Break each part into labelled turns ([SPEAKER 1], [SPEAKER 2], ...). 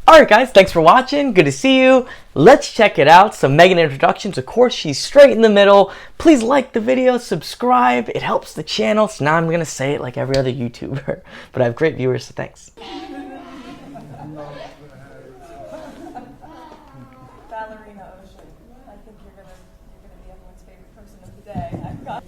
[SPEAKER 1] Alright guys, thanks for watching. Good to see you. Let's check it out. Some Meghan introductions. Of course, she's straight in the middle. Please like the video, subscribe. It helps the channel. So now I'm going to say it like every other YouTuber. But I have great viewers, so thanks.
[SPEAKER 2] Ballerina Ocean. I think you're gonna be everyone's favorite person of the day. I've got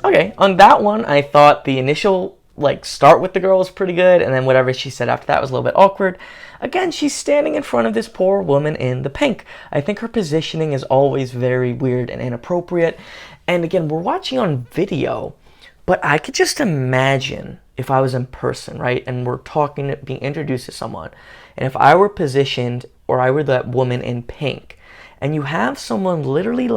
[SPEAKER 1] Okay, on that one, I thought the initial start with the girl was pretty good, and then whatever she said after that was a little bit awkward. Again, she's standing in front of this poor woman in the pink. I think her positioning is always very weird and inappropriate. And again, we're watching on video, but I could just imagine if I was in person, right, and we're talking, being introduced to someone, and if I were positioned, or I were that woman in pink, and you have someone literally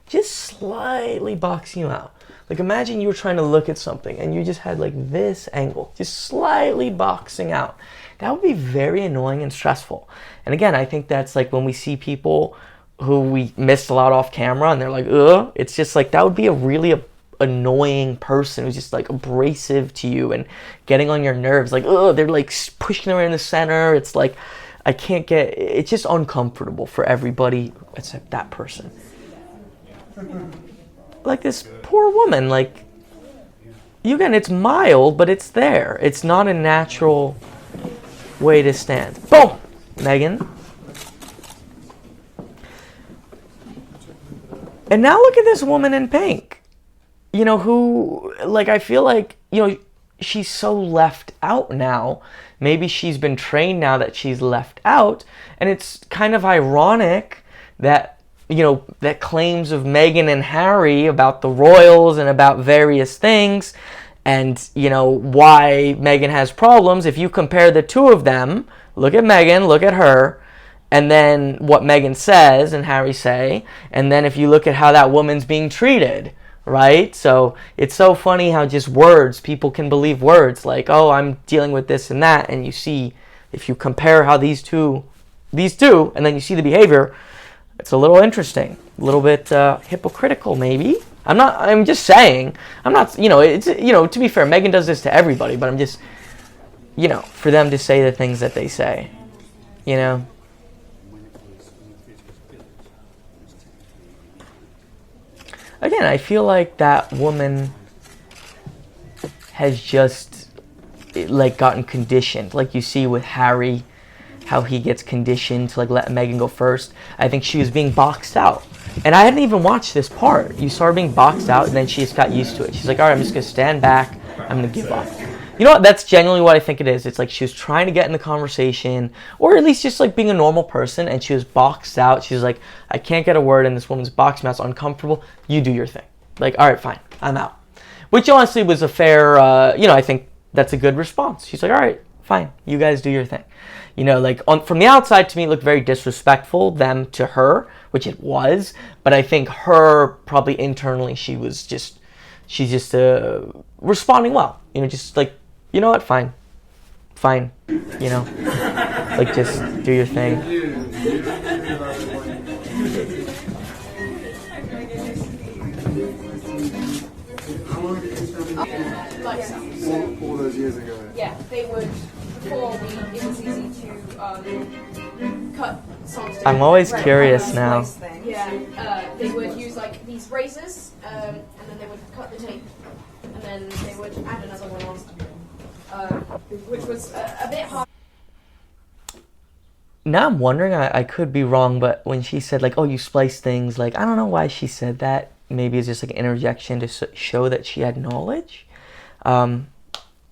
[SPEAKER 1] just slightly boxing you out. Imagine you were trying to look at something and you just had this angle, just slightly boxing out. That would be very annoying and stressful. And again, I think that's when we see people who we missed a lot off camera and they're like, ugh, it's just that would be a really annoying person who's just abrasive to you and getting on your nerves. Ugh, they're pushing around the center. It's I can't get, it's just uncomfortable for everybody except that person. This poor woman, again, it's mild, but it's there. It's not a natural way to stand. Boom! Meghan. And now look at this woman in pink. Who, I feel she's so left out now. Maybe she's been trained now that she's left out. And it's kind of ironic that that claims of Meghan and Harry about the royals and about various things and, why Meghan has problems. If you compare the two of them, look at Meghan, look at her, and then what Meghan says and Harry say, and then if you look at how that woman's being treated, right? So it's so funny how just words, people can believe words oh, I'm dealing with this and that, and you see, if you compare how these two, and then you see the behavior, it's a little interesting, a little bit hypocritical, maybe. I'm just saying. I'm not, it's, to be fair, Meghan does this to everybody, but I'm just, for them to say the things that they say, Again, I feel like that woman has just, gotten conditioned, you see with Harry, how he gets conditioned to let Meghan go first. I think she was being boxed out. And I hadn't even watched this part. You saw her being boxed out, and then she just got used to it. She's like, all right, I'm just going to stand back. I'm going to give up. You know what? That's genuinely what I think it is. It's she was trying to get in the conversation, or at least just being a normal person, and she was boxed out. She was like, I can't get a word in. This woman's boxing me out. It's uncomfortable. You do your thing. All right, fine. I'm out. Which honestly was a fair, I think that's a good response. She's like, all right, fine. You guys do your thing. From the outside, to me, it looked very disrespectful, them to her, which it was. But I think her, probably internally, she's just responding well. Just you know what, fine. Just do your thing.
[SPEAKER 3] All those years ago.
[SPEAKER 2] yeah, they would before it was easy to cut songs.
[SPEAKER 1] I'm always curious now.
[SPEAKER 2] Yeah, they would use these razors, and then they would cut the tape, and then they would add another one on, which was a bit hard.
[SPEAKER 1] Now I'm wondering, I could be wrong, but when she said oh, you splice things, I don't know why she said that. Maybe it's just an interjection to show that she had knowledge.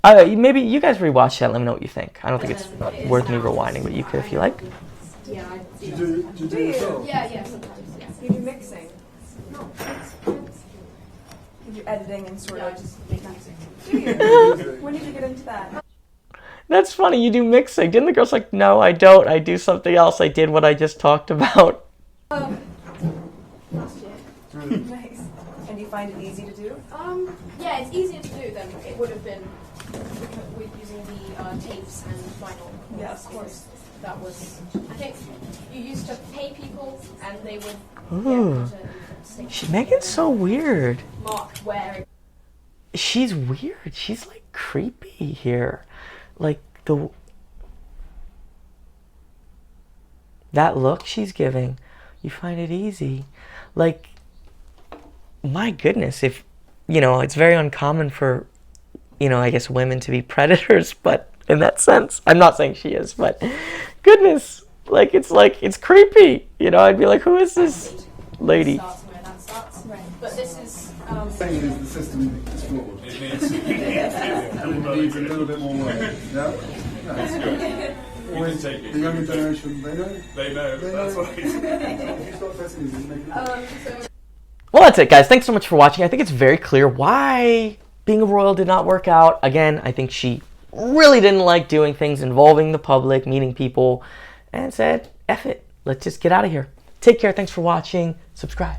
[SPEAKER 1] Maybe you guys rewatch that. Let me know what you think. I don't think it's worth me rewinding, but you could if you like.
[SPEAKER 2] Yeah, I
[SPEAKER 3] Do you do yourself?
[SPEAKER 2] Yeah, sometimes. Yeah.
[SPEAKER 4] You do mixing. You do editing and sort of just make music. Do you? When did you get into that?
[SPEAKER 1] That's funny. You do mixing. Didn't the girl's like, no, I don't. I do something else. I did what I just talked about.
[SPEAKER 4] Last year. Nice. And you find it easy to do?
[SPEAKER 2] Yeah, it's easier to do than it would have been with using the tapes and vinyl.
[SPEAKER 4] Yeah, of course.
[SPEAKER 2] That was, I think, you used to pay people and they would.
[SPEAKER 1] Ooh. Meghan's so weird.
[SPEAKER 2] Mark where.
[SPEAKER 1] She's weird. She's creepy here. that look she's giving, you find it easy. Like, my goodness, if, it's very uncommon for, I guess women to be predators, but in that sense, I'm not saying she is, but goodness, it's creepy. I'd be like, who is this lady?
[SPEAKER 2] Starts where that starts. Right. But this is.
[SPEAKER 3] Saying is the system is flawed.
[SPEAKER 5] It needs
[SPEAKER 3] And it needs a little bit more work. Yeah?
[SPEAKER 5] That's good. We can take it.
[SPEAKER 3] The younger generation, they know.
[SPEAKER 5] They know. That's right.
[SPEAKER 3] If you start pressing these, you make it.
[SPEAKER 1] Well, that's it, guys. Thanks so much for watching. I think it's very clear why being a royal did not work out. Again, I think she really didn't like doing things involving the public, meeting people, and said, F it. Let's just get out of here. Take care. Thanks for watching. Subscribe.